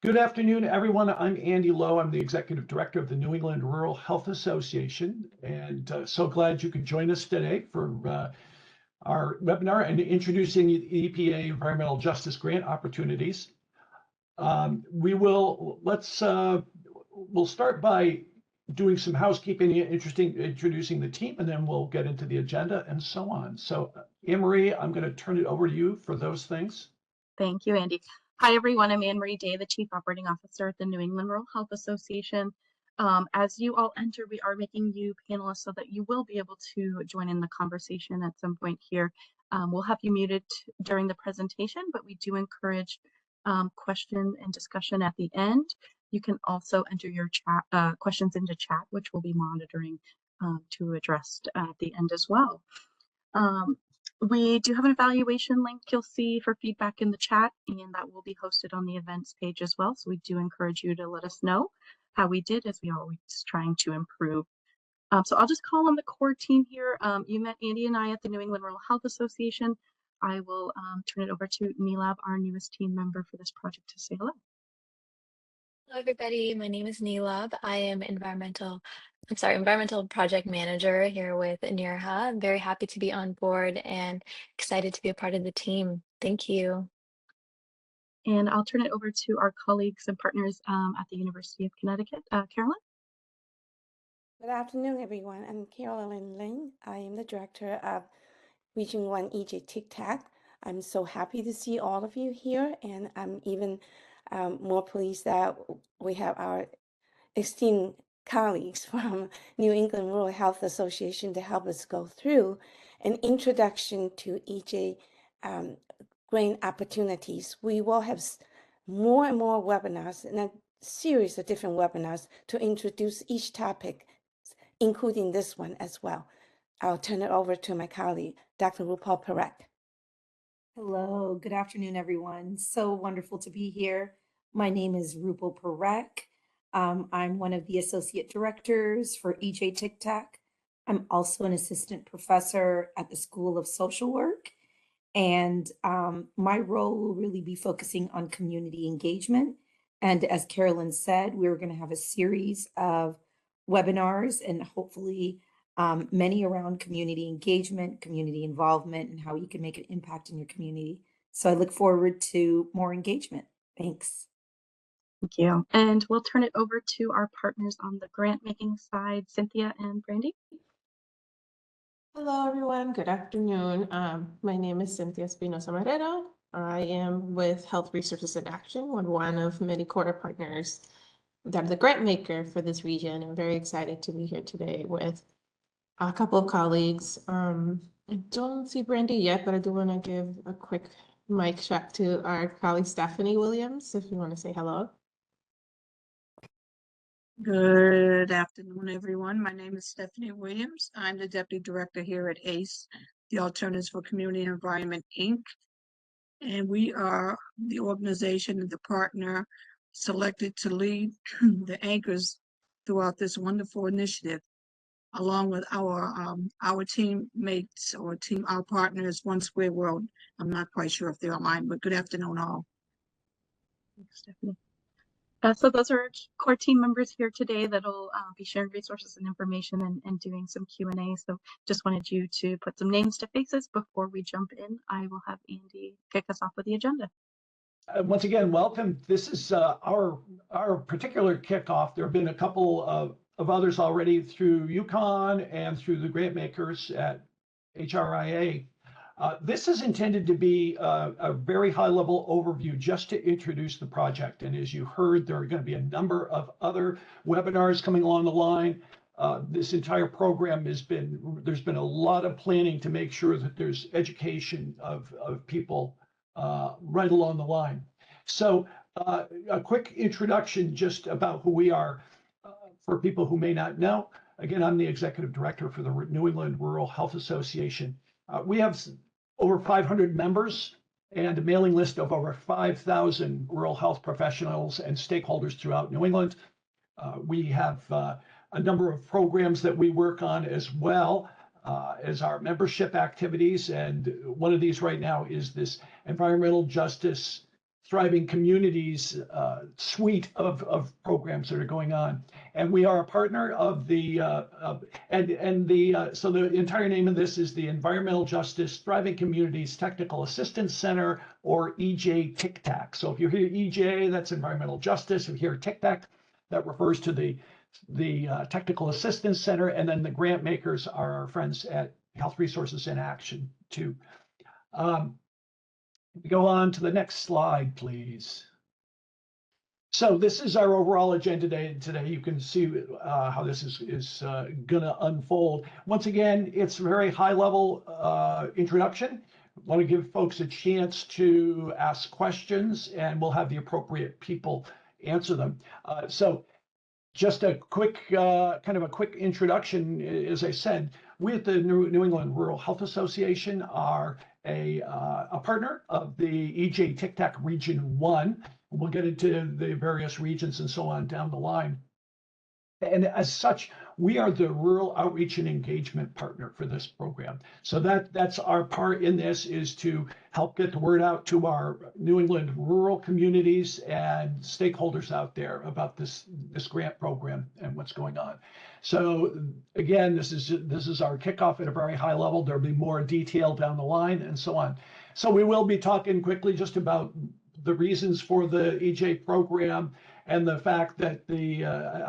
Good afternoon, everyone. I'm Andy Lowe. I'm the Executive Director of the New England Rural Health Association, and so glad you could join us today for our webinar and introducing the EPA Environmental Justice Grant Opportunities. We'll start by doing some housekeeping, introducing the team, and then we'll get into the agenda and so on. So, Anne-Marie, I'm going to turn it over to you for those things. Thank you, Andy. Hi, everyone. I'm Anne-Marie Day, the Chief Operating Officer at the New England Rural Health Association. As you all enter, we are making you panelists so that you will be able to join in the conversation at some point here. We'll have you muted during the presentation, but we do encourage question and discussion at the end. You can also enter your chat questions into chat, which we'll be monitoring to address at the end as well. We do have an evaluation link you'll see for feedback in the chat, and that will be hosted on the events page as well. So we do encourage you to let us know how we did, as we are always trying to improve. So I'll just call on the core team here. You met Andy and I at the New England Rural Health Association. I will turn it over to Neelab, our newest team member for this project, to say hello. Hello, everybody. My name is Neelab. I am environmental project manager here with NIRHA. I'm very happy to be on board and excited to be a part of the team. Thank you. And I'll turn it over to our colleagues and partners at the University of Connecticut. Carolyn? Good afternoon, everyone. I'm Carolyn Ling. I am the director of Region 1 EJ TIC-TAC. I'm so happy to see all of you here, and I'm even more pleased that we have our esteemed colleagues from New England Rural Health Association to help us go through an introduction to EJ grant opportunities. We will have more and more webinars and a series of different webinars to introduce each topic, including this one as well. I'll turn it over to my colleague, Dr. Rupal Parekh. Hello, good afternoon, everyone. So wonderful to be here. My name is Rupal Parekh. I'm one of the associate directors for EJ TIC-TAC. I'm also an assistant professor at the School of Social Work. And my role will really be focusing on community engagement. And as Carolyn said, we're going to have a series of webinars and hopefully many around community engagement, community involvement, and how you can make an impact in your community. So I look forward to more engagement. Thanks. Thank you. And we'll turn it over to our partners on the grant making side, Cynthia and Brandy. Hello, everyone. Good afternoon. My name is Cynthia Espinosa Marrero. I am with Health Resources in Action, one of many quarter partners that are the grant maker for this region. I'm very excited to be here today with a couple of colleagues. I don't see Brandy yet, but I do want to give a quick mic check to our colleague Stephanie Williams, if you want to say hello. Good afternoon, everyone. My name is Stephanie Williams. I'm the Deputy Director here at ACE, the Alternatives for Community and Environment, Inc. And we are the organization and the partner selected to lead the anchors throughout this wonderful initiative, along with our teammates or our partners, One Square World. I'm not quite sure if they're online, but good afternoon, all. Thanks, Stephanie. So those are our core team members here today that'll be sharing resources and information and doing some Q&A. So just wanted you to put some names to faces before we jump in. I will have Andy kick us off with the agenda. Once again, welcome. This is our particular kickoff. There have been a couple of others already through UConn and through the grant makers at HRIA. This is intended to be a very high-level overview just to introduce the project. And as you heard, there are going to be a number of other webinars coming along the line. This entire program there's been a lot of planning to make sure that there's education of people right along the line. So a quick introduction just about who we are for people who may not know. Again, I'm the Executive Director for the New England Rural Health Association. We have over 500 members and a mailing list of over 5,000 rural health professionals and stakeholders throughout New England. We have a number of programs that we work on as well as our membership activities. And one of these right now is this environmental justice Thriving Communities suite of programs that are going on. And we are a partner of the, so the entire name of this is the Environmental Justice Thriving Communities Technical Assistance Center, or EJ TICTAC. So if you hear EJ, that's Environmental Justice. If you hear TICTAC, that refers to the Technical Assistance Center. And then the grant makers are our friends at Health Resources in Action too. Go on to the next slide, please. So this is our overall agenda today. You can see how this is going to unfold. Once again, it's a very high-level introduction. I want to give folks a chance to ask questions, and we'll have the appropriate people answer them. So just a quick, kind of a quick introduction. As I said, we at the New England Rural Health Association are a partner of the EJ TICTAC Region 1. We'll get into the various regions and so on down the line. And as such, we are the rural outreach and engagement partner for this program. So that's our part in this, is to help get the word out to our New England rural communities and stakeholders out there about this grant program and what's going on. So again, this is our kickoff at a very high level. There'll be more detail down the line and so on. So we will be talking quickly just about the reasons for the EJ program and the fact that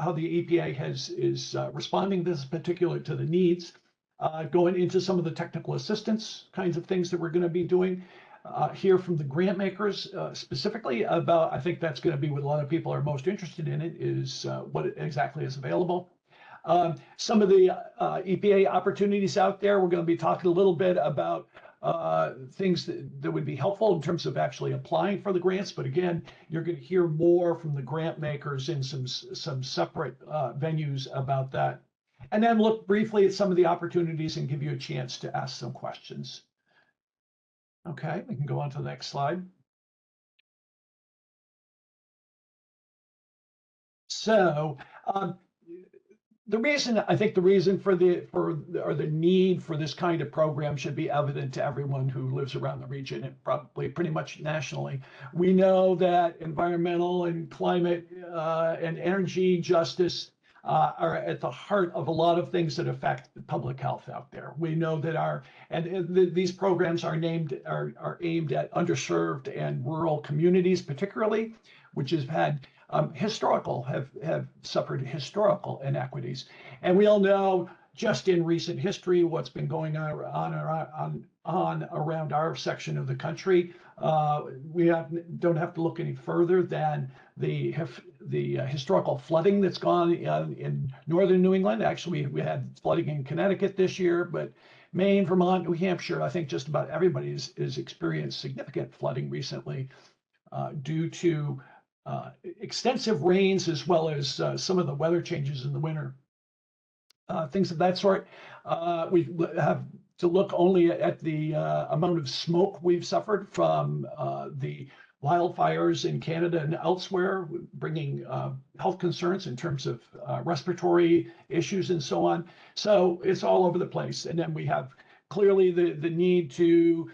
how the EPA is responding this particular to the needs, going into some of the technical assistance kinds of things that we're going to be doing, hear from the grant makers specifically about, I think that's going to be what a lot of people are most interested in, it is what exactly is available. Some of the EPA opportunities out there, we're going to be talking a little bit about things that would be helpful in terms of actually applying for the grants. But again, you're going to hear more from the grant makers in some separate venues about that. And then look briefly at some of the opportunities and give you a chance to ask some questions. Okay, we can go on to the next slide. So the reason for the need for this kind of program should be evident to everyone who lives around the region, and probably pretty much nationally. We know that environmental and climate and energy justice are at the heart of a lot of things that affect public health out there. We know that these programs are aimed at underserved and rural communities, particularly, which has had have suffered historical inequities. And we all know just in recent history what's been going on around our section of the country. We don't have to look any further than the historical flooding that's gone in northern New England. Actually, we had flooding in Connecticut this year, but Maine, Vermont, New Hampshire, I think just about everybody has experienced significant flooding recently due to extensive rains, as well as some of the weather changes in the winter, things of that sort. We have to look only at the amount of smoke we've suffered from the wildfires in Canada and elsewhere, bringing health concerns in terms of respiratory issues and so on. So it's all over the place. And then we have clearly the need to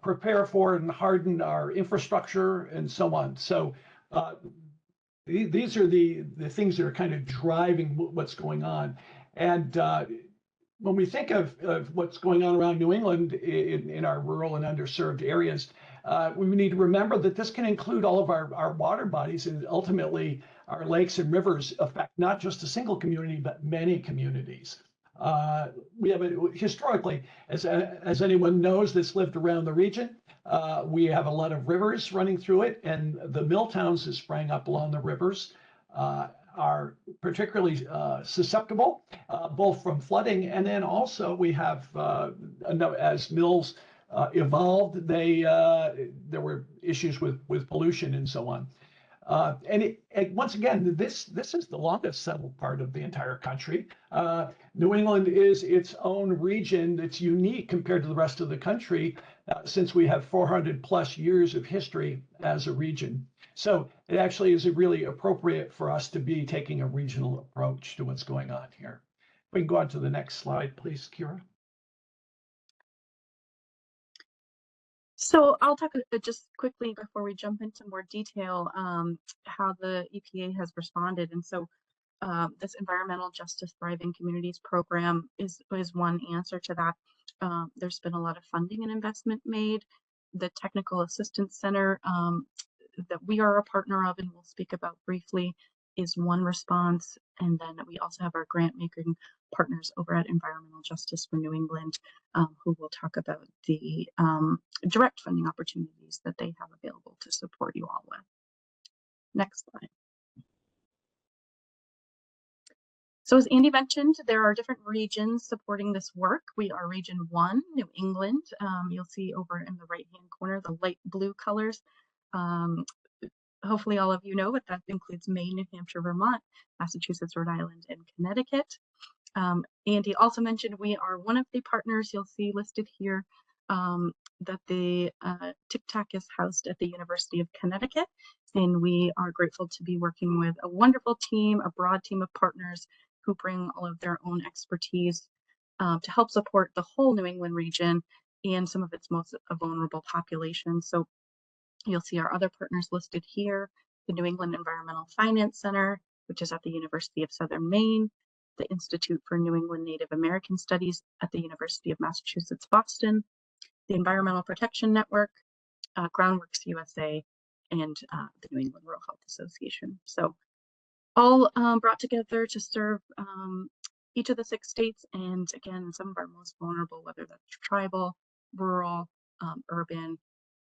prepare for and harden our infrastructure and so on. So these are the things that are kind of driving what's going on. And when we think of what's going on around New England in our rural and underserved areas, we need to remember that this can include all of our water bodies, and ultimately our lakes and rivers affect not just a single community, but many communities. We have historically, as anyone knows that's lived around the region, we have a lot of rivers running through it, and the mill towns that sprang up along the rivers are particularly susceptible, both from flooding, and then also we have, as mills evolved, there were issues with pollution and so on. And once again, this is the longest settled part of the entire country. New England is its own region that's unique compared to the rest of the country, since we have 400 plus years of history as a region. So it actually is really appropriate for us to be taking a regional approach to what's going on here. We can go on to the next slide, please, Kira. So I'll talk just quickly before we jump into more detail, how the EPA has responded. And so this Environmental Justice Thriving Communities program is one answer to that. There's been a lot of funding and investment made. The Technical Assistance Center that we are a partner of and we'll speak about briefly is one response. And then we also have our grant making partners over at Environmental Justice for New England, who will talk about the direct funding opportunities that they have available to support you all with. Next slide. So as Andy mentioned, there are different regions supporting this work. We are Region 1, New England. You'll see over in the right-hand corner, the light blue colors. Hopefully all of you know, but that includes Maine, New Hampshire, Vermont, Massachusetts, Rhode Island, and Connecticut. Andy also mentioned we are one of the partners you'll see listed here, that the TICTAC is housed at the University of Connecticut, and we are grateful to be working with a wonderful team, a broad team of partners who bring all of their own expertise to help support the whole New England region and some of its most vulnerable populations. So you'll see our other partners listed here, the New England Environmental Finance Center, which is at the University of Southern Maine, the Institute for New England Native American Studies at the University of Massachusetts, Boston, the Environmental Protection Network, Groundworks USA, and the New England Rural Health Association. So all brought together to serve each of the 6 states, and again, some of our most vulnerable, whether that's tribal, rural, urban,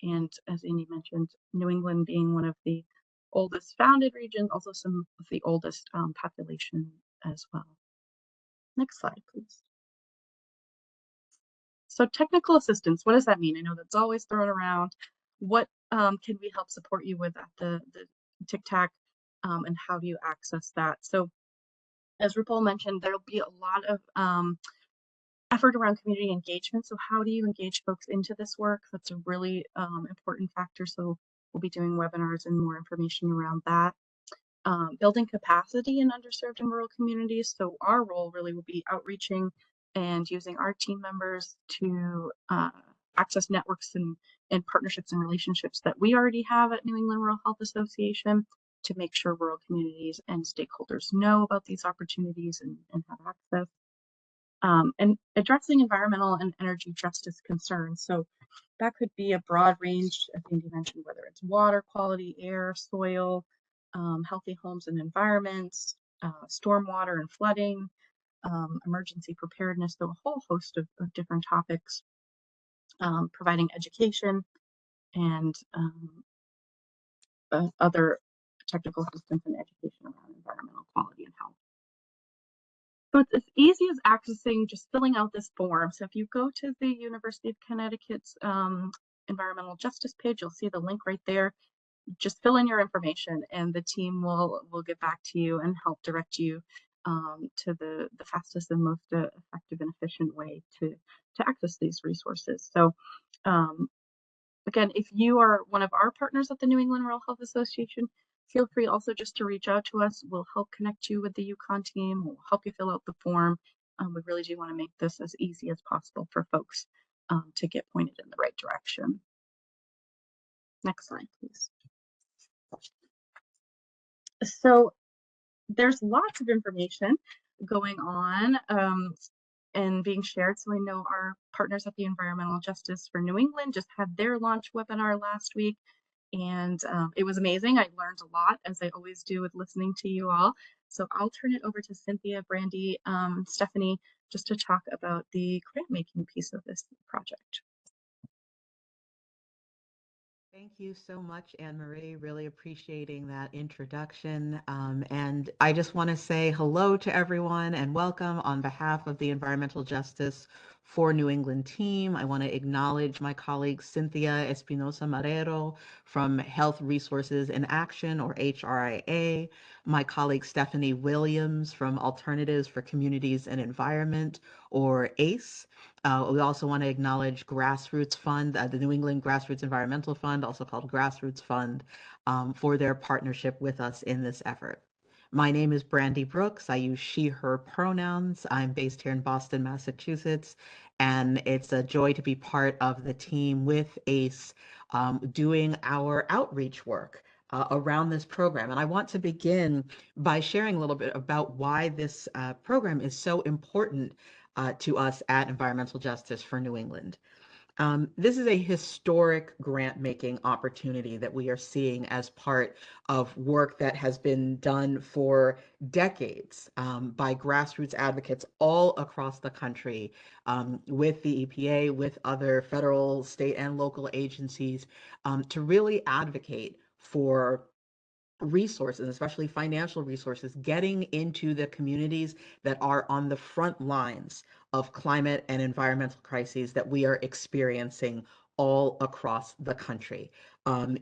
and as Andy mentioned, New England being one of the oldest founded regions, also some of the oldest population as well. Next slide, please. So technical assistance, what does that mean? I know that's always thrown around. What can we help support you with at the TICTAC, and how do you access that? So as RuPaul mentioned, there'll be a lot of effort around community engagement. So how do you engage folks into this work? That's a really important factor. So we'll be doing webinars and more information around that. Building capacity in underserved and rural communities. So our role really will be outreaching and using our team members to access networks and partnerships and relationships that we already have at New England Rural Health Association to make sure rural communities and stakeholders know about these opportunities and have access. And addressing environmental and energy justice concerns. So that could be a broad range, I think you mentioned, whether it's water quality, air, soil, healthy homes and environments, stormwater and flooding, emergency preparedness, so a whole host of different topics, providing education and other technical assistance and education around environmental quality and health. So it's as easy as accessing, just filling out this form. So if you go to the University of Connecticut's environmental justice page, you'll see the link right there. Just fill in your information and the team will get back to you and help direct you to the fastest and most effective and efficient way to access these resources. So again, if you are one of our partners at the New England Rural Health Association, feel free also just to reach out to us. We'll help connect you with the UConn team. We'll help you fill out the form. We really do want to make this as easy as possible for folks to get pointed in the right direction. Next slide, please. So there's lots of information going on and being shared. So I know our partners at the Environmental Justice for New England just had their launch webinar last week, and it was amazing. I learned a lot, as I always do with listening to you all. So I'll turn it over to Cynthia, Brandy, Stephanie, just to talk about the grant making piece of this project. Thank you so much, Anne-Marie. Really appreciating that introduction. And I just want to say hello to everyone and welcome on behalf of the Environmental Justice for New England team. I want to acknowledge my colleague Cynthia Espinosa Marrero from Health Resources in Action, or HRIA, my colleague Stephanie Williams from Alternatives for Communities and Environment, or ACE. We also want to acknowledge Grassroots Fund, the New England Grassroots Environmental Fund, also called Grassroots Fund, for their partnership with us in this effort. My name is Brandy Brooks. I use she, her pronouns. I'm based here in Boston, Massachusetts, And it's a joy to be part of the team with ACE doing our outreach work around this program. And I want to begin by sharing a little bit about why this program is so important to us at Environmental Justice for New England. This is a historic grant making opportunity that we are seeing as part of work that has been done for decades by grassroots advocates all across the country with the EPA, with other federal, state, and local agencies to really advocate for resources, especially financial resources, getting into the communities that are on the front lines of climate and environmental crises that we are experiencing all across the country.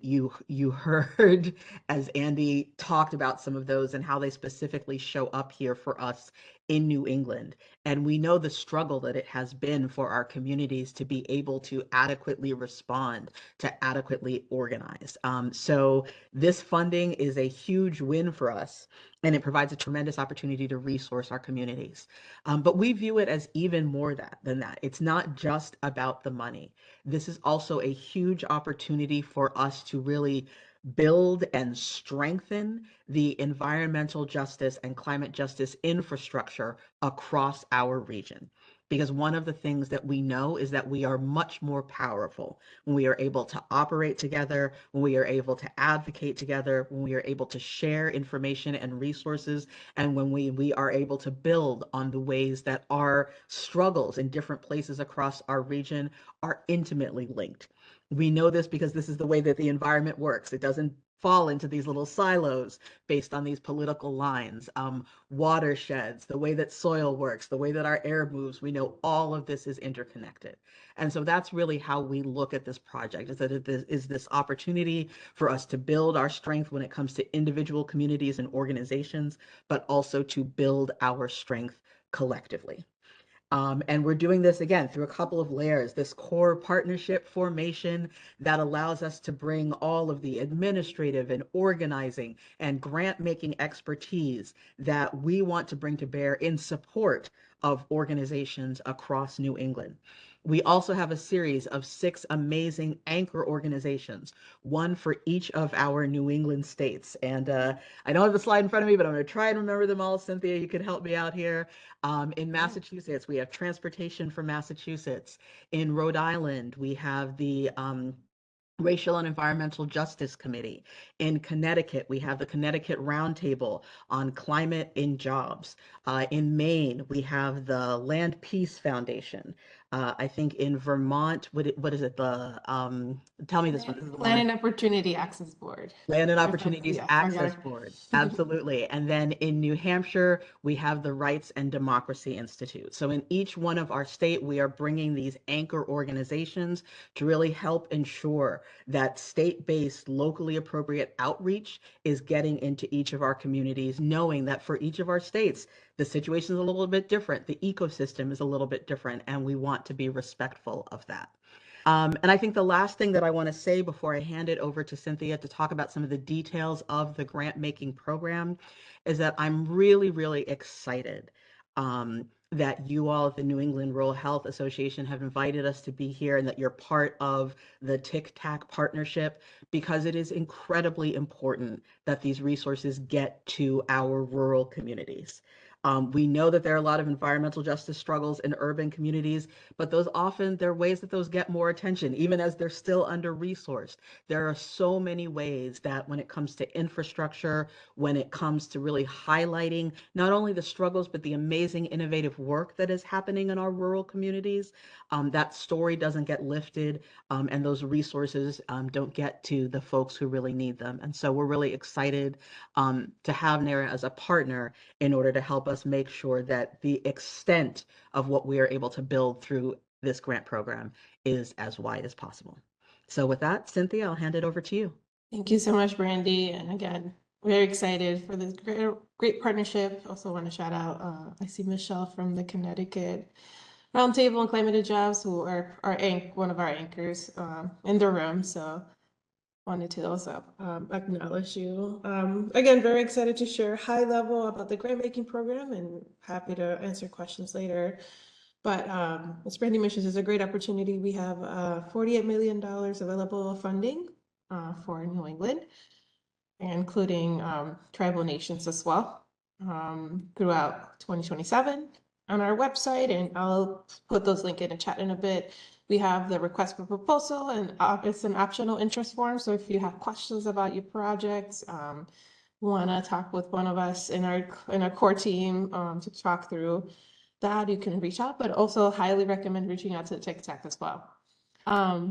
You heard as Andy talked about some of those and how they specifically show up here for us in New England. And we know the struggle that it has been for our communities to be able to adequately respond, to adequately organize. So this funding is a huge win for us, and it provides a tremendous opportunity to resource our communities. But we view it as even more than that. It's not just about the money. This is also a huge opportunity for us to really build and strengthen the environmental justice and climate justice infrastructure across our region. Because one of the things that we know is that we are much more powerful when we are able to operate together, when we are able to advocate together, when we are able to share information and resources, and when we are able to build on the ways that our struggles in different places across our region are intimately linked. We know this because this is the way that the environment works. It doesn't fall into these little silos based on these political lines. Watersheds, the way that soil works, the way that our air moves, we know all of this is interconnected. And so that's really how we look at this project, is that it is this opportunity for us to build our strength when it comes to individual communities and organizations, but also to build our strength collectively. And we're doing this again through a couple of layers, this core partnership formation that allows us to bring all of the administrative and organizing and grant making expertise that we want to bring to bear in support of organizations across New England. We also have a series of 6 amazing anchor organizations, one for each of our New England states. And I don't have the slide in front of me, but I'm going to try and remember them all. Cynthia, you can help me out here. In Massachusetts, we have Transportation for Massachusetts. In Rhode Island, we have the Racial and Environmental Justice Committee. In Connecticut, we have the Connecticut Roundtable on Climate in Jobs. In Maine, we have the Land Peace Foundation. I think in Vermont, what is it? Tell me this one. This is the Land one. and Opportunity Access Board. Land and If that's- Opportunities yeah, Access okay. Board. Absolutely. And then in New Hampshire, we have the Rights and Democracy Institute. So in each one of our state, we are bringing these anchor organizations to really help ensure that state-based, locally appropriate outreach is getting into each of our communities, knowing that for each of our states, the situation is a little bit different. The ecosystem is a little bit different, and we want to be respectful of that. And I think the last thing that I want to say before I hand it over to Cynthia to talk about some of the details of the grant making program is that I'm really, really excited that you all at the New England Rural Health Association have invited us to be here and that you're part of the TIC-TAC partnership, because it is incredibly important that these resources get to our rural communities. We know that there are a lot of environmental justice struggles in urban communities, but there are ways that those get more attention, even as they're still under-resourced. There are so many ways that when it comes to infrastructure, when it comes to really highlighting not only the struggles, but the amazing innovative work that is happening in our rural communities, that story doesn't get lifted, and those resources don't get to the folks who really need them. And so we're really excited to have NARA as a partner in order to help us make sure that the extent of what we are able to build through this grant program is as wide as possible. So with that, Cynthia, I'll hand it over to you. Thank you so much, Brandy. And again, very excited for this great partnership. Also want to shout out, I see Michelle from the Connecticut Roundtable on Climate and Jobs, who are one of our anchors in the room. So wanted to also acknowledge you. Again, very excited to share high level about the grant making program and happy to answer questions later. But as Brandy mentions, it's a great opportunity. We have $48 million available funding for New England, including tribal nations as well, throughout 2027 on our website. And I'll put those links in the chat in a bit. We have the request for proposal, and it's an optional interest form. So if you have questions about your projects, want to talk with one of us in our core team to talk through that, you can reach out, but also highly recommend reaching out to the TICTAC as well.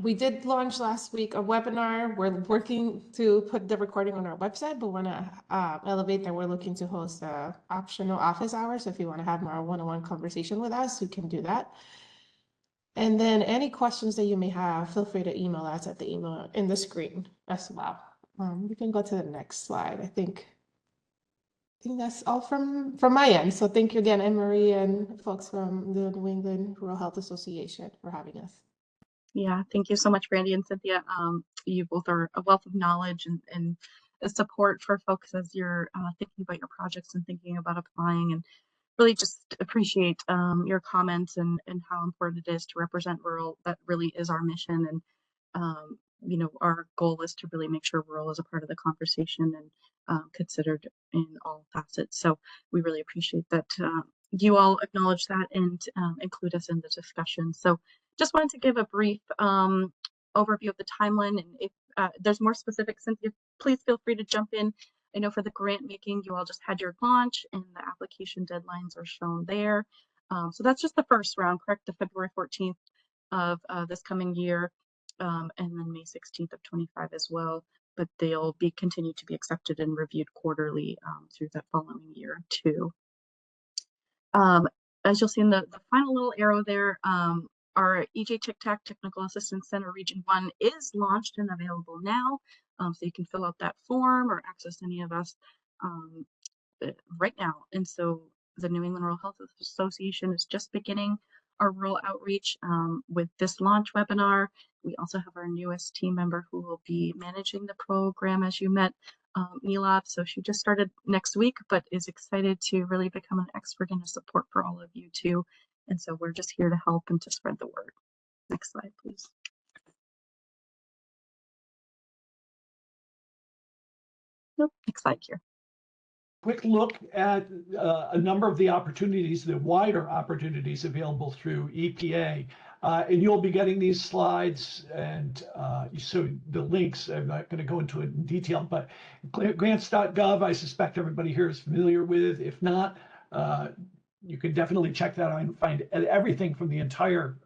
We did launch last week a webinar. We're working to put the recording on our website, but want to elevate that we're looking to host optional office hours. So if you want to have more one-on-one conversation with us, you can do that. And then any questions that you may have, feel free to email us at the email in the screen as well. You can go to the next slide. I think that's all from my end. So thank you again, Anne-Marie and folks from the New England Rural Health Association for having us. Yeah, thank you so much, Brandy and Cynthia. You both are a wealth of knowledge and a support for folks as you're thinking about your projects and thinking about applying, and really just appreciate your comments and how important it is to represent rural. That really is our mission, and you know, our goal is to really make sure rural is a part of the conversation and considered in all facets. So we really appreciate that you all acknowledge that and include us in the discussion. So just wanted to give a brief overview of the timeline, and if there's more specific, Cynthia, please feel free to jump in. I know for the grant making, you all just had your launch and the application deadlines are shown there. So that's just the first round, correct? The February 14th of this coming year, and then May 16th of 25 as well. But they'll be continued to be accepted and reviewed quarterly through that following year too. As you'll see in the final little arrow there, our EJ TICTAC Technical Assistance Center Region 1 is launched and available now. So you can fill out that form or access any of us right now. And so the New England Rural Health Association is just beginning our rural outreach with this launch webinar. We also have our newest team member who will be managing the program, as you met, Nilab. So she just started next week, but is excited to really become an expert and a support for all of you too. And so we're just here to help and to spread the word. Next slide, please. Nope, next slide here. Quick look at a number of the opportunities, the wider opportunities available through EPA. And you'll be getting these slides and so the links, I'm not going to go into it in detail, but grants.gov, I suspect everybody here is familiar with. If not, you can definitely check that out and find everything from the entire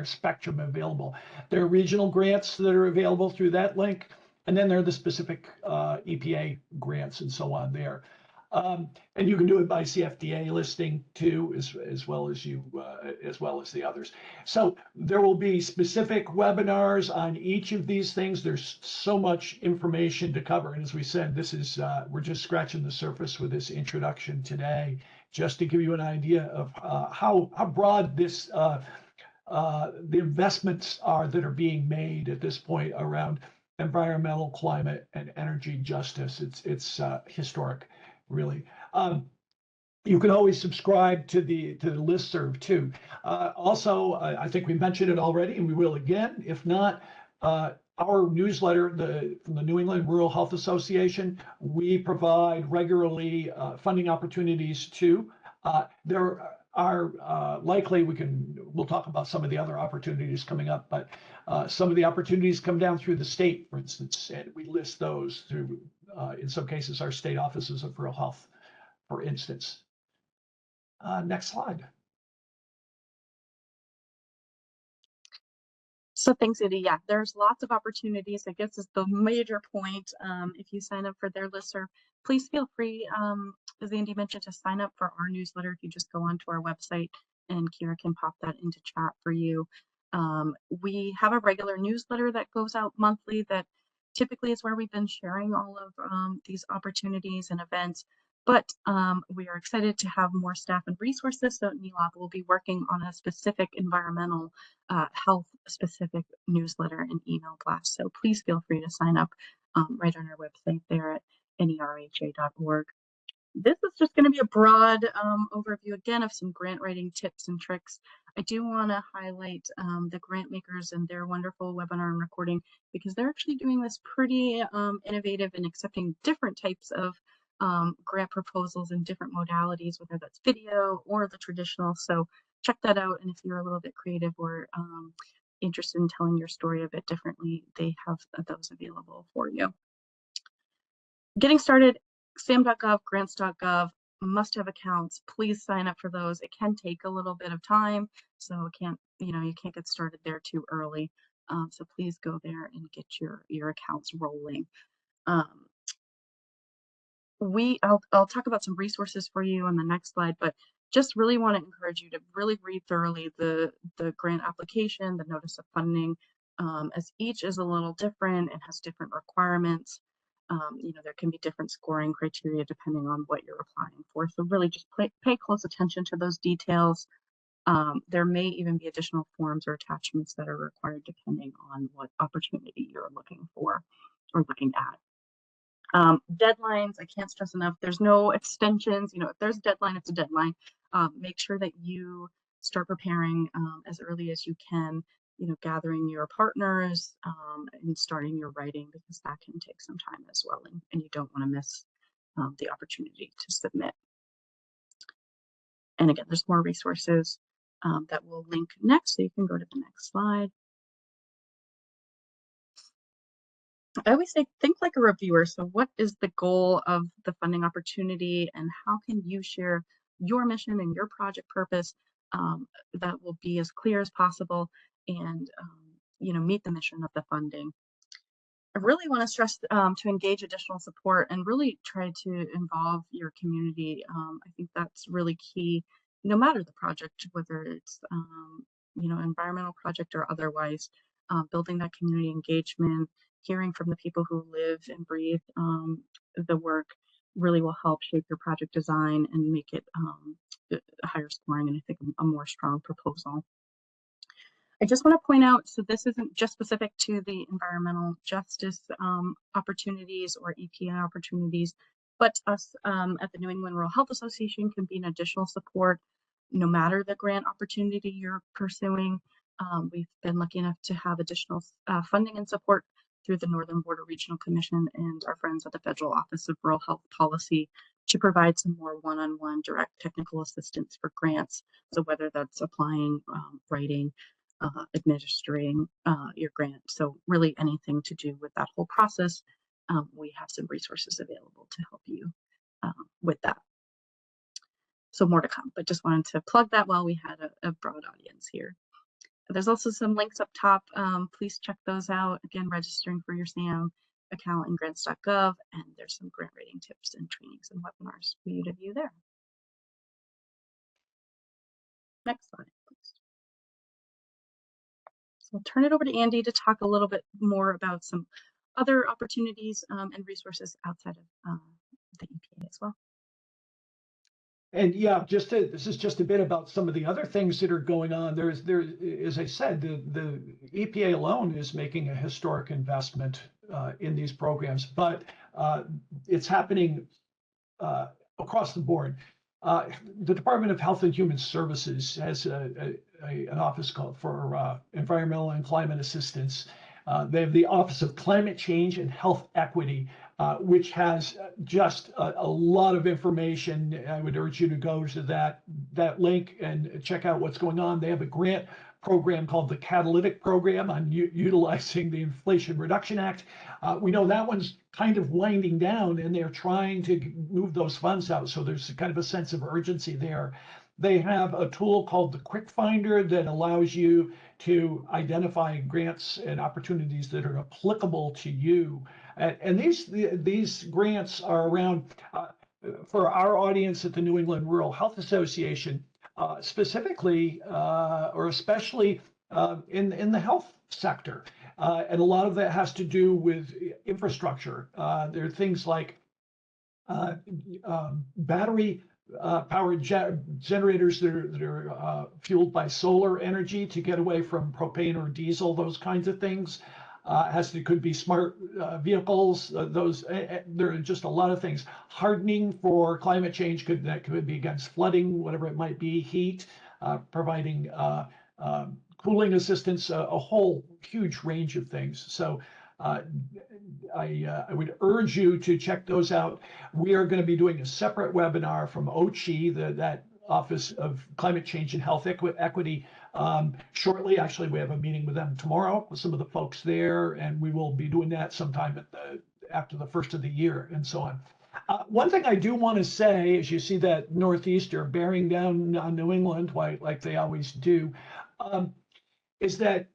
spectrum available. There are regional grants that are available through that link. And then there are the specific EPA grants and so on there. And you can do it by CFDA listing too, as well as the others. So there will be specific webinars on each of these things. There's so much information to cover. And as we said, this is we're just scratching the surface with this introduction today, just to give you an idea of how broad this the investments are that are being made at this point around environmental, climate, and energy justice. It's historic, really. You can always subscribe to the listserv too. Also, I think we mentioned it already, and we will again. If not, our newsletter from the New England Rural Health Association, we provide regularly funding opportunities too. There are likely we'll talk about some of the other opportunities coming up, but some of the opportunities come down through the state, for instance, and we list those through, in some cases, our state offices of rural health, for instance. Next slide. So thanks, Ida. Yeah, there's lots of opportunities. I guess is the major point. If you sign up for their listserv, please feel free, as Andy mentioned, to sign up for our newsletter. If you just go onto our website, and Kira can pop that into chat for you. We have a regular newsletter that goes out monthly that typically is where we've been sharing all of these opportunities and events. But we are excited to have more staff and resources. So NELOB will be working on a specific environmental health specific newsletter and email blast. So please feel free to sign up right on our website there at nerha.org. This is just going to be a broad overview again of some grant writing tips and tricks. I do want to highlight the grant makers and their wonderful webinar and recording, because they're actually doing this pretty innovative and accepting different types of grant proposals in different modalities, whether that's video or the traditional. So check that out. And if you're a little bit creative or interested in telling your story a bit differently, they have those available for you. Getting started, sam.gov, grants.gov, must have accounts. Please sign up for those. It can take a little bit of time, so it can't, you can't get started there too early. So please go there and get your accounts rolling. I'll talk about some resources for you on the next slide, but just really want to encourage you to really read thoroughly the grant application, the notice of funding, as each is a little different and has different requirements. There can be different scoring criteria depending on what you're applying for. So really just pay close attention to those details. There may even be additional forms or attachments that are required depending on what opportunity you're looking for or looking at. Deadlines, I can't stress enough, there's no extensions. If there's a deadline, it's a deadline. Make sure that you start preparing as early as you can, gathering your partners and starting your writing, because that can take some time as well, and you don't want to miss the opportunity to submit. And again, there's more resources that we'll link next, so you can go to the next slide. I always say, think like a reviewer. So what is the goal of the funding opportunity, and how can you share your mission and your project purpose that will be as clear as possible and meet the mission of the funding? I really want to stress to engage additional support and really try to involve your community. I think that's really key, no matter the project, whether it's environmental project or otherwise. Building that community engagement, hearing from the people who live and breathe the work really will help shape your project design and make it higher scoring, and I think a more strong proposal. I just want to point out, so this isn't just specific to the environmental justice opportunities or EPA opportunities, but us at the New England Rural Health Association can be an additional support no matter the grant opportunity you're pursuing. We've been lucky enough to have additional funding and support through the Northern Border Regional Commission and our friends at the Federal Office of Rural Health Policy to provide some more one-on-one direct technical assistance for grants. So whether that's applying, writing, administering your grant, so really anything to do with that whole process, we have some resources available to help you with that. So more to come, but just wanted to plug that while we had a broad audience here. There's also some links up top. Please check those out. Again, registering for your SAM account in grants.gov, and there's some grant writing tips and trainings and webinars for you to view there. Next slide, please. So I'll turn it over to Andy to talk a little bit more about some other opportunities and resources outside of the EPA as well. And yeah, this is just a bit about some of the other things that are going on. There, as I said, the EPA alone is making a historic investment in these programs, but it's happening across the board. The Department of Health and Human Services has an office called for Environmental and Climate Assistance. They have the Office of Climate Change and Health Equity, which has just a lot of information. I would urge you to go to that link and check out what's going on. They have a grant program called the Catalytic Program on utilizing the Inflation Reduction Act. We know that one's kind of winding down, and they're trying to move those funds out. So there's kind of a sense of urgency there. They have a tool called the Quick Finder that allows you to identify grants and opportunities that are applicable to you. And these grants are around, for our audience at the New England Rural Health Association, specifically or especially in the health sector. And a lot of that has to do with infrastructure. There are things like battery powered generators that are fueled by solar energy to get away from propane or diesel, those kinds of things. Could be smart vehicles. There are just a lot of things. Hardening for climate change could be against flooding, whatever it might be. Heat, providing cooling assistance, a whole huge range of things. So I would urge you to check those out. We are going to be doing a separate webinar from OCCHE, that Office of Climate Change and Health Equity, shortly. Actually, we have a meeting with them tomorrow with some of the folks there, and we will be doing that sometime after the first of the year and so on. One thing I do want to say, as you see that Northeaster bearing down on New England, like they always do, is that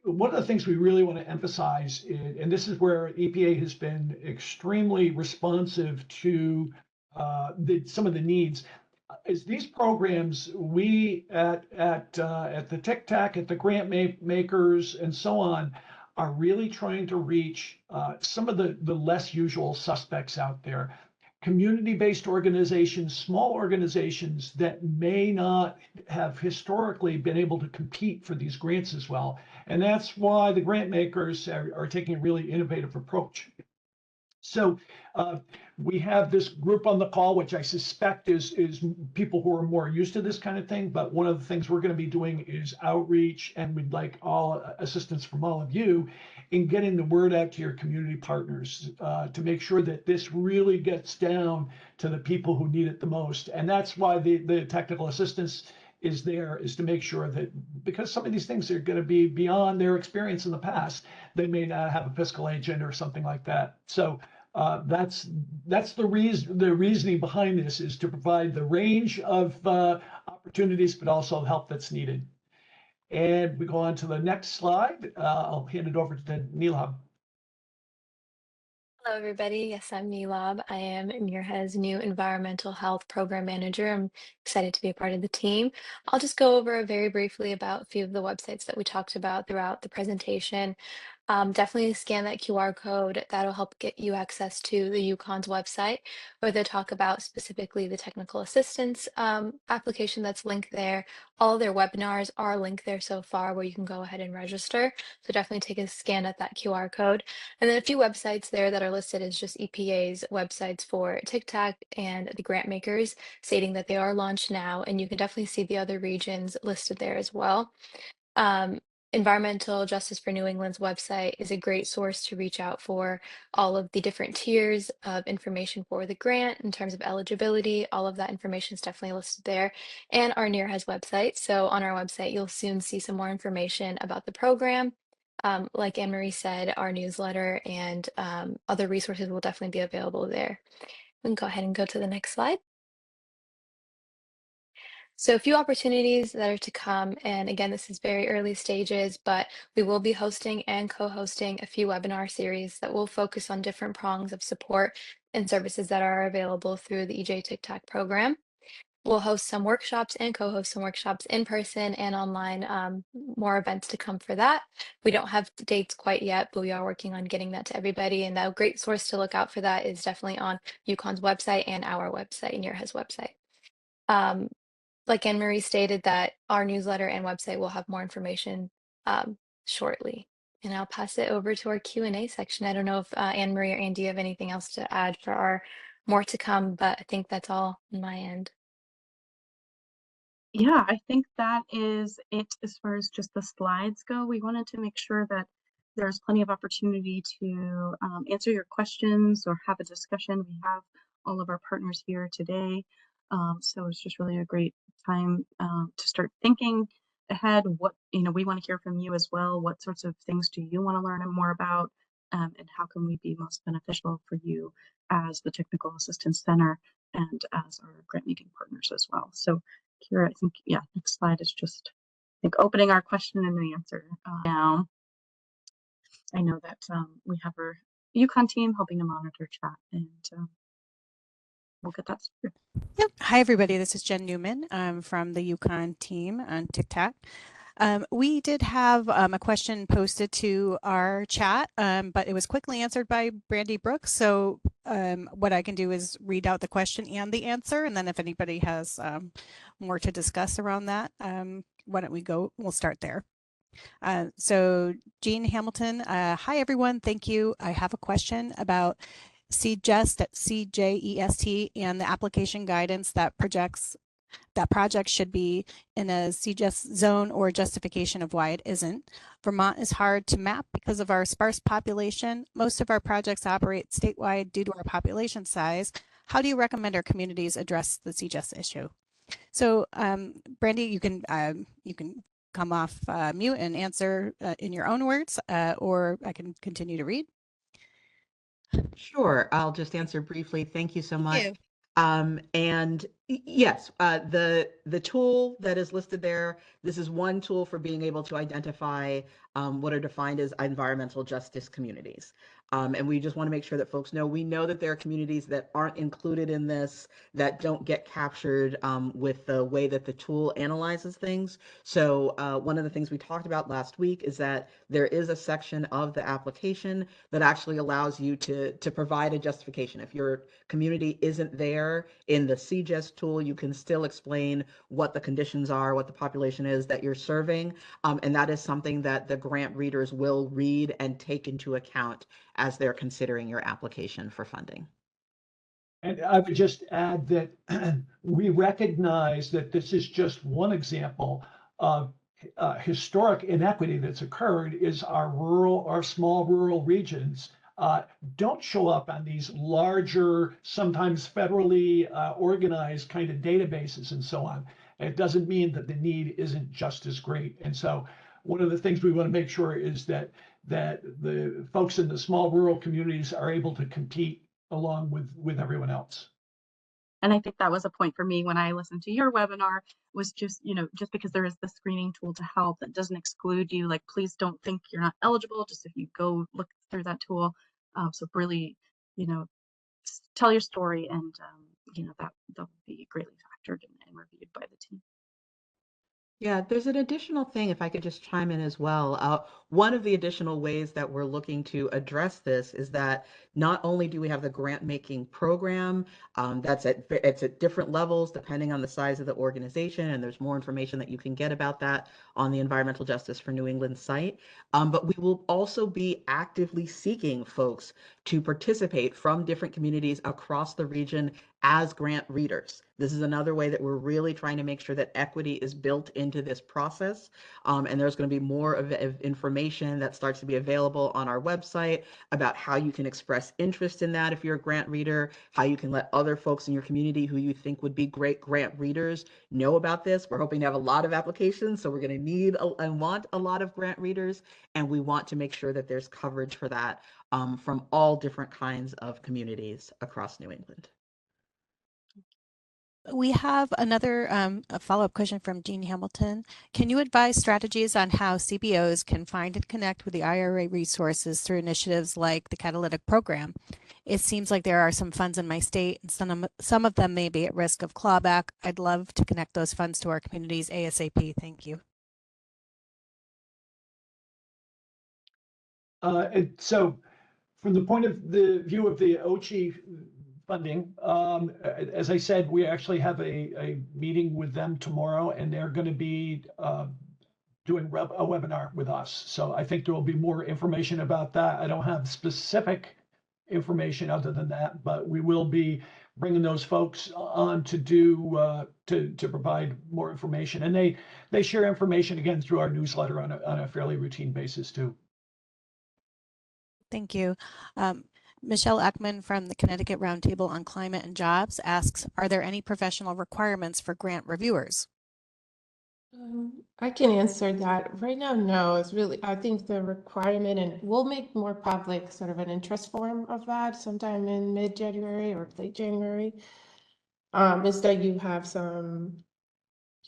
one of the things we really want to emphasize, and this is where EPA has been extremely responsive to some of the needs, is these programs, we at the TICTAC, at the grant makers and so on, are really trying to reach some of the less usual suspects out there. Community-based organizations, small organizations that may not have historically been able to compete for these grants as well. And that's why the grant makers are taking a really innovative approach. So we have this group on the call, which I suspect is people who are more used to this kind of thing. But one of the things we're going to be doing is outreach, and we'd like all assistance from all of you in getting the word out to your community partners to make sure that this really gets down to the people who need it the most. And that's why the technical assistance is there, is to make sure that, because some of these things are going to be beyond their experience in the past, they may not have a fiscal agent or something like that. So that's the reasoning behind this, is to provide the range of opportunities, but also the help that's needed. And we go on to the next slide. I'll hand it over to Neelab. Hello, everybody. Yes, I'm Neelab. I am NERHA's new Environmental Health Program Manager. I'm excited to be a part of the team. I'll just go over very briefly about a few of the websites that we talked about throughout the presentation. Definitely scan that QR code. That'll help get you access to the UConn's website, where they talk about specifically the technical assistance application that's linked there. All of their webinars are linked there so far, where you can go ahead and register. So definitely take a scan at that QR code. And then a few websites there that are listed as just EPA's websites for TICTAC and the grant makers, stating that they are launched now, and you can definitely see the other regions listed there as well. Environmental Justice for New England's website is a great source to reach out for all of the different tiers of information for the grant in terms of eligibility. All of that information is definitely listed there, and our NERHA's website. So on our website, you'll soon see some more information about the program. Like Anne Marie said, our newsletter and other resources will definitely be available there. We can go ahead and go to the next slide. So a few opportunities that are to come, and again, this is very early stages, but we will be hosting and co-hosting a few webinar series that will focus on different prongs of support and services that are available through the EJ TICTAC program. We'll host some workshops and co-host some workshops in person and online, more events to come for that. We don't have the dates quite yet, but we are working on getting that to everybody. And a great source to look out for that is definitely on UConn's website and our website, NERHA's website. Like Anne Marie stated, that our newsletter and website will have more information shortly. And I'll pass it over to our Q&A section. I don't know if Anne Marie or Andy have anything else to add for our more to come, but I think that's all on my end. Yeah, I think that is it as far as just the slides go. We wanted to make sure that there's plenty of opportunity to answer your questions or have a discussion. We have all of our partners here today. So it's just really a great time to start thinking ahead. What, we want to hear from you as well. What sorts of things do you want to learn more about? And how can we be most beneficial for you as the Technical Assistance Center and as our grant making partners as well? So Kira, I think, yeah, next slide is just, I think, opening our question and answer now. I know that we have our UConn team helping to monitor chat, and we'll get that started. Yep. Hi, everybody. This is Jen Newman from the UConn team on TICTAC. We did have a question posted to our chat, but it was quickly answered by Brandy Brooks. So what I can do is read out the question and the answer, and then if anybody has more to discuss around that, why don't we go? We'll start there. So Jean Hamilton, hi everyone, thank you. I have a question about CJEST at CJEST and the application guidance that projects that project should be in a CJEST zone or justification of why it isn't. Vermont is hard to map because of our sparse population. Most of our projects operate statewide due to our population size. How do you recommend our communities address the CJEST issue? So Brandy, you can come off mute and answer in your own words, or I can continue to read. Sure, I'll just answer briefly. Thank you so much. you. Yes, the tool that is listed there, this is one tool for being able to identify what are defined as environmental justice communities. And we just want to make sure that folks know, we know that there are communities that aren't included in this, that don't get captured with the way that the tool analyzes things. So one of the things we talked about last week is that there is a section of the application that actually allows you to provide a justification. If your community isn't there in the CJEST tool, you can still explain what the conditions are, what the population is that you're serving. And that is something that the grant readers will read and take into account as they're considering your application for funding. And I would just add that we recognize that this is just one example of historic inequity that's occurred. Is our small rural regions don't show up on these larger, sometimes federally organized kind of databases and so on. And it doesn't mean that the need isn't just as great. And so one of the things we want to make sure is that the folks in the small rural communities are able to compete along with everyone else. And I think that was a point for me when I listened to your webinar, was just, just because there is the screening tool to help, that doesn't exclude you. Like, please don't think you're not eligible, just if you go look through that tool. So really, tell your story, and, that will be greatly factored and reviewed by the team. Yeah, there's an additional thing, if I could just chime in as well. One of the additional ways that we're looking to address this is that not only do we have the grant making program, it's at different levels depending on the size of the organization, and there's more information that you can get about that on the Environmental Justice for New England site. But we will also be actively seeking folks to participate from different communities across the region as grant readers. This is another way that we're really trying to make sure that equity is built into this process. And there's going to be more of information that starts to be available on our website about how you can express interest in that if you're a grant reader, how you can let other folks in your community who you think would be great grant readers know about this. We're hoping to have a lot of applications, so we're going to need and want a lot of grant readers, and we want to make sure that there's coverage for that from all different kinds of communities across New England. We have another a follow-up question from Jean Hamilton. Can you advise strategies on how CBOs can find and connect with the IRA resources through initiatives like the Catalytic Program? It seems like there are some funds in my state, and some of them may be at risk of clawback. I'd love to connect those funds to our communities ASAP. Thank you. And so from the point of the view of the OCCHE funding, as I said, we actually have a meeting with them tomorrow, and they're going to be doing a webinar with us. So I think there will be more information about that. I don't have specific information other than that, but we will be bringing those folks on to do to provide more information, and they share information again through our newsletter on a fairly routine basis too. Thank you. Michelle Eckman from the Connecticut Roundtable on Climate and Jobs asks, are there any professional requirements for grant reviewers? I can answer that. Right now, no. It's really, I think the requirement, and we'll make more public sort of an interest form of that sometime in mid-January or late January, is that you have some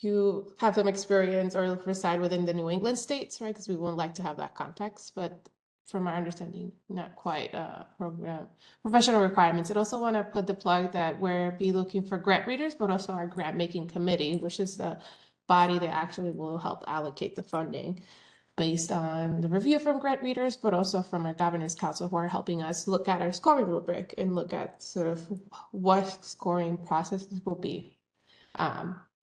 experience or reside within the New England states, right? Because we wouldn't like to have that context, but from our understanding, not quite program professional requirements. I'd also want to put the plug that we'll be looking for grant readers, but also our grant making committee, which is the body that actually will help allocate the funding based on the review from grant readers, but also from our governance council, who are helping us look at our scoring rubric and look at sort of what scoring processes will be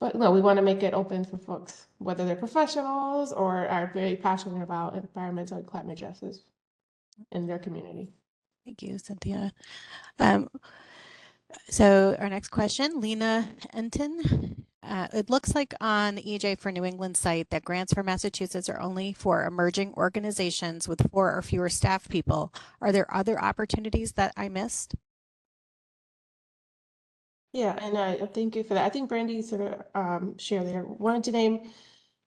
But no, we want to make it open for folks, whether they're professionals or are very passionate about environmental and climate justice in their community. Thank you, Cynthia. Um, so our next question, Lena Enton. It looks like on the EJ for New England site that grants for Massachusetts are only for emerging organizations with 4 or fewer staff people. Are there other opportunities that I missed? Yeah, and I thank you for that. I think Brandy sort of shared there. Wanted to name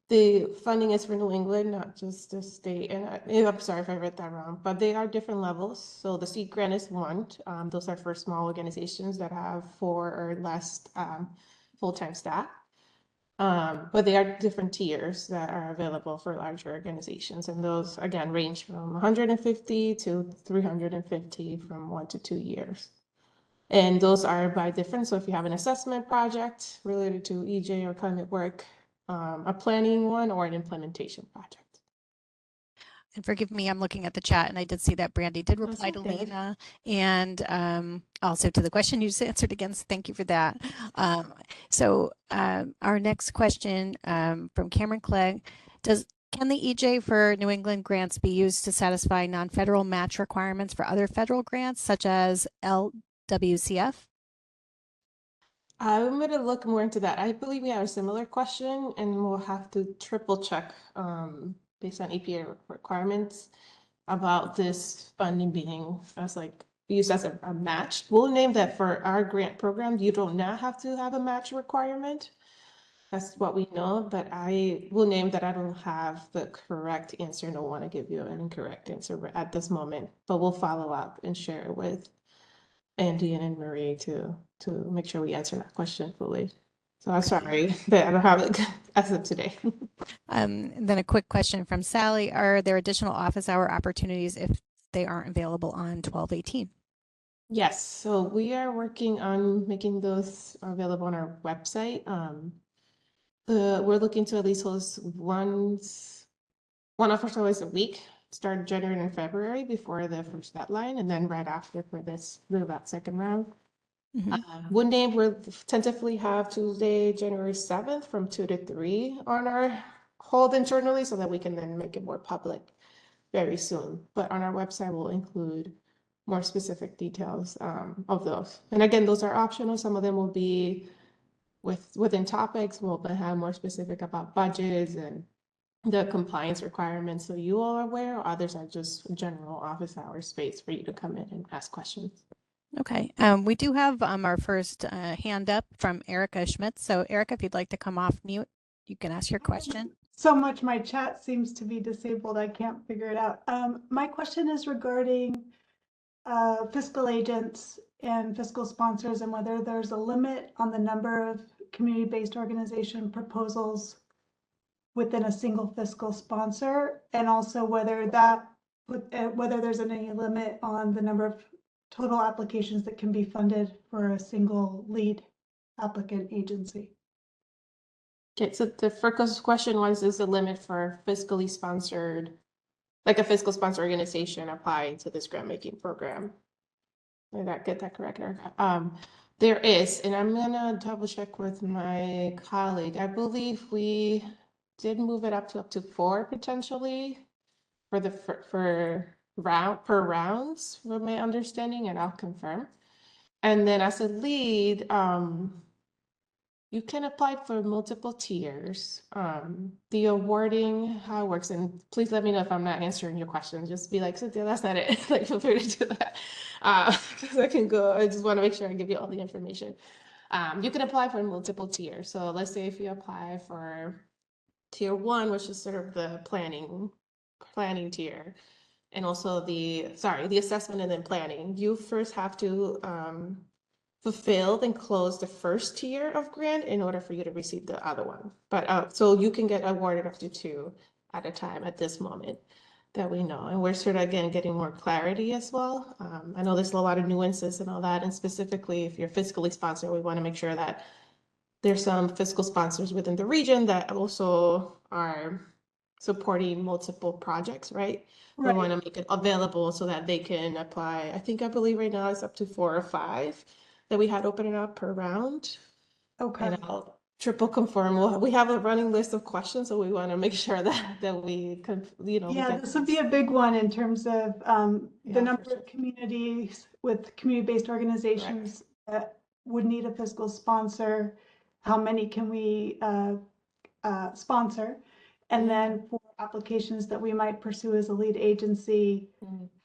the funding is for New England, not just the state. And I'm sorry if I read that wrong, but they are different levels. So the seed grant is one. Those are for small organizations that have 4 or less full-time staff. But they are different tiers that are available for larger organizations. And those, again, range from 150 to 350 from 1 to 2 years. And those are by different. So if you have an assessment project related to EJ or climate work, a planning one, or an implementation project. And forgive me, I'm looking at the chat and I did see that Brandy did That's reply to okay. Lena and also to the question you just answered again. So thank you for that. Our next question from Cameron Clegg, can the EJ for New England grants be used to satisfy non-federal match requirements for other federal grants such as LWCF? I'm going to look more into that. I believe we have a similar question and we'll have to triple check based on EPA requirements about this funding being as like used as a match. We'll name that for our grant program, you do not have to have a match requirement. That's what we know, but I will name that I don't have the correct answer and don't want to give you an incorrect answer at this moment, but we'll follow up and share it with Andy and Marie to make sure we answer that question fully. So I'm sorry that I don't have it as of today. And then a quick question from Sally. Are there additional office hour opportunities if they aren't available on 12/18? Yes, so we are working on making those available on our website. We're looking to at least host one office hours a week, start January and February before the first deadline, and then right after for that second round. One day we'll tentatively have Tuesday, January 7th from 2 to 3 on our hold internally so that we can then make it more public very soon. But on our website, we'll include more specific details of those. And again, those are optional. Some of them will be within topics. We'll have more specific about budgets and the compliance requirements so you all are aware. Others are just general office hour space for you to come in and ask questions. Okay, we do have our first hand up from Erica Schmidt. So Erica, if you'd like to come off mute, you can ask your question. So much my chat seems to be disabled. I can't figure it out. My question is regarding fiscal agents and fiscal sponsors and whether there's a limit on the number of community-based organization proposals within a single fiscal sponsor, and also whether there's any limit on the number of total applications that can be funded for a single lead applicant agency. Okay, so the first question was, is the limit for fiscally sponsored, like a fiscal sponsor organization applying to this grant making program? Did I get that correct, Erica? There is, and I'm gonna double check with my colleague. I believe we did move it up to 4 potentially for the per rounds, from my understanding, and I'll confirm. And then as a lead, you can apply for multiple tiers. The awarding, how it works, and please let me know if I'm not answering your question. Just be like, Cynthia, that's not it. Like, feel free to do that. Because I can go, I just want to make sure I give you all the information. You can apply for multiple tiers. So let's say if you apply for tier 1, which is sort of the planning tier, and also the assessment and then planning. You first have to fulfilled and close the first tier of grant in order for you to receive the other one. But so you can get awarded up to 2 at a time at this moment that we know. And we're sort of, again, getting more clarity as well. I know there's a lot of nuances and all that. And specifically, if you're fiscally sponsored, we want to make sure that there's some fiscal sponsors within the region that also are supporting multiple projects, right? We want to make it available so that they can apply. I believe right now it's up to 4 or 5 that we had open it up per round. Okay. And I'll triple confirm. We have a running list of questions, so we want to make sure that we can, we Yeah, can. this would be a big one in terms of the Yeah, number for sure. of communities with community-based organizations that would need a fiscal sponsor. How many can we sponsor? And then for applications that we might pursue as a lead agency,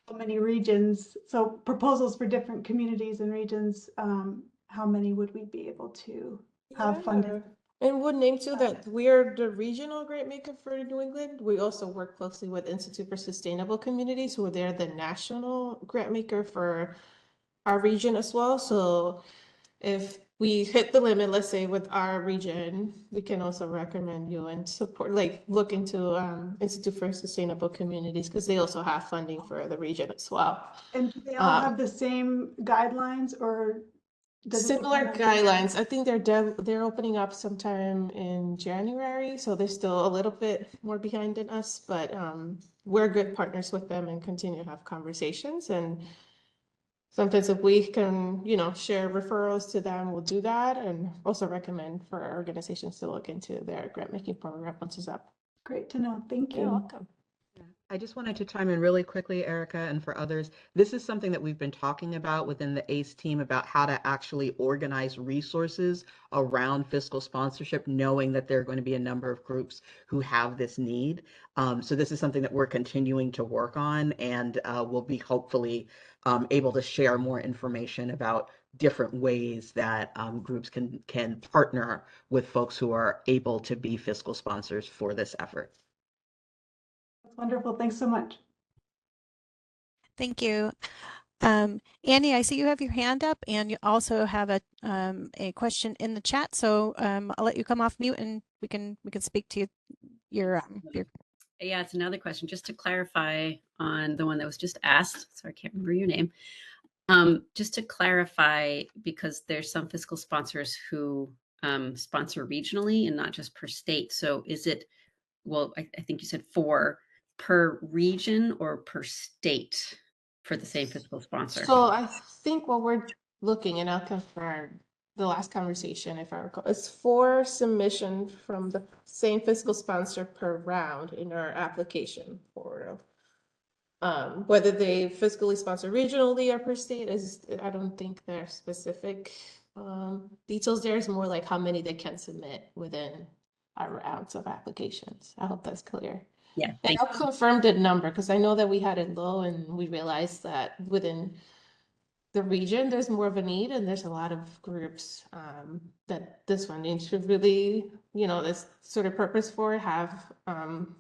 how many regions? So proposals for different communities and regions, how many would we be able to have funded? And would name too that we are the regional grant maker for New England. We also work closely with Institute for Sustainable Communities, who are they're the national grant maker for our region as well. So if we hit the limit, let's say with our region, we can also recommend you and support, like look into Institute for Sustainable Communities, because they also have funding for the region as well. And do they all have the same guidelines, or does it Similar depend on guidelines. I think they're opening up sometime in January, so they're still a little bit more behind than us, but we're good partners with them and continue to have conversations. And sometimes if we can, share referrals to them, we'll do that, and also recommend for our organizations to look into their grant making program once it's up. Great to know. Thank you. You're welcome. I just wanted to chime in really quickly, Erica, and for others. This is something that we've been talking about within the ACE team about how to actually organize resources around fiscal sponsorship, knowing that there are going to be a number of groups who have this need. So this is something that we're continuing to work on, and we'll be hopefully able to share more information about different ways that groups can partner with folks who are able to be fiscal sponsors for this effort. That's wonderful. Thanks so much. Thank you. Annie, I see you have your hand up, and you also have a question in the chat. So I'll let you come off mute, and we can speak to you. Your Yeah, it's another question. Just to clarify on the one that was just asked. Sorry, I can't remember your name. Just to clarify, because there's some fiscal sponsors who sponsor regionally and not just per state. So is it, well, I think you said per region or per state for the same fiscal sponsor? So I think what we're looking, and I'll confirm the last conversation if I recall, it's 4 submission from the same fiscal sponsor per round in our application portal. Whether they fiscally sponsor regionally or per state is, I don't think there are specific details. There's more like how many they can submit within our rounds of applications. I hope that's clear. Yeah, and I'll confirm the number, because I know that we had it low and we realized that within the region, there's more of a need, and there's a lot of groups that this funding should really, this sort of purpose for have.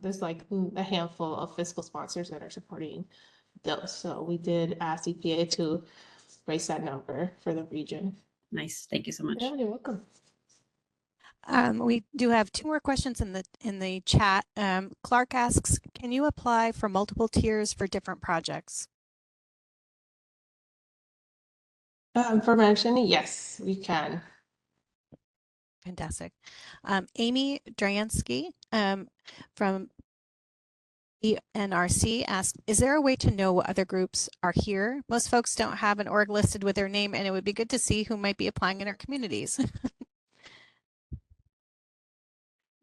There's like a handful of fiscal sponsors that are supporting those. So we did ask EPA to raise that number for the region. Nice. Thank you so much. Yeah, you're welcome. We do have 2 more questions in the chat. Clark asks, can you apply for multiple tiers for different projects? For mentioning, yes, we can. Fantastic. Amy Dransky from NRC asked, is there a way to know what other groups are here? Most folks don't have an org listed with their name, and it would be good to see who might be applying in our communities.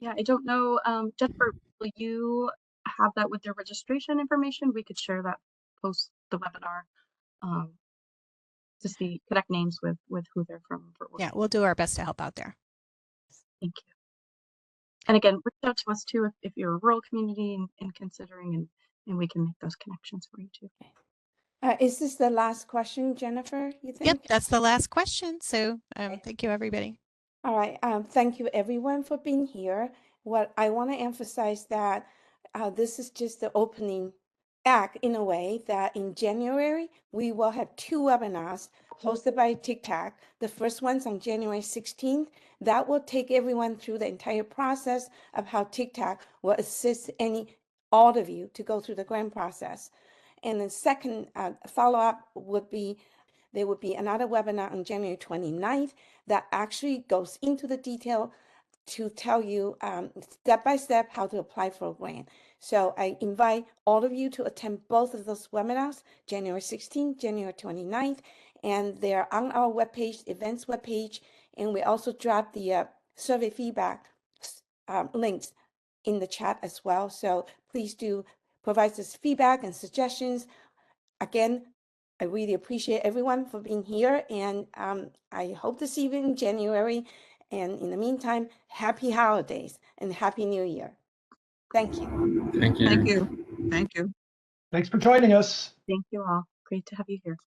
Yeah, I don't know. Jennifer, will you have that with their registration information? We could share that post the webinar to see connect names with who they're from. Yeah, we'll do our best to help out there. Thank you. And again, reach out to us too if you're a rural community and considering, and we can make those connections for you too. Is this the last question, Jennifer, you think? Yep, that's the last question. So thank you, everybody. All right. Thank you, everyone, for being here. What I want to emphasize that this is just the opening act in a way that in January, we will have 2 webinars hosted by TICTAC. The first one's on January 16th. That will take everyone through the entire process of how TICTAC will assist all of you to go through the grant process. And the second follow-up would be, there would be another webinar on January 29th that actually goes into the detail to tell you step by step how to apply for a grant. So I invite all of you to attend both of those webinars, January 16th, January 29th, and they're on our webpage, events webpage, and we also drop the survey feedback links in the chat as well. So please do provide us feedback and suggestions. Again, I really appreciate everyone for being here, and I hope to see you in January. And in the meantime, happy holidays and happy New Year. Thank you. Thank you. Thank you. Thank you. Thanks for joining us. Thank you all. Great to have you here.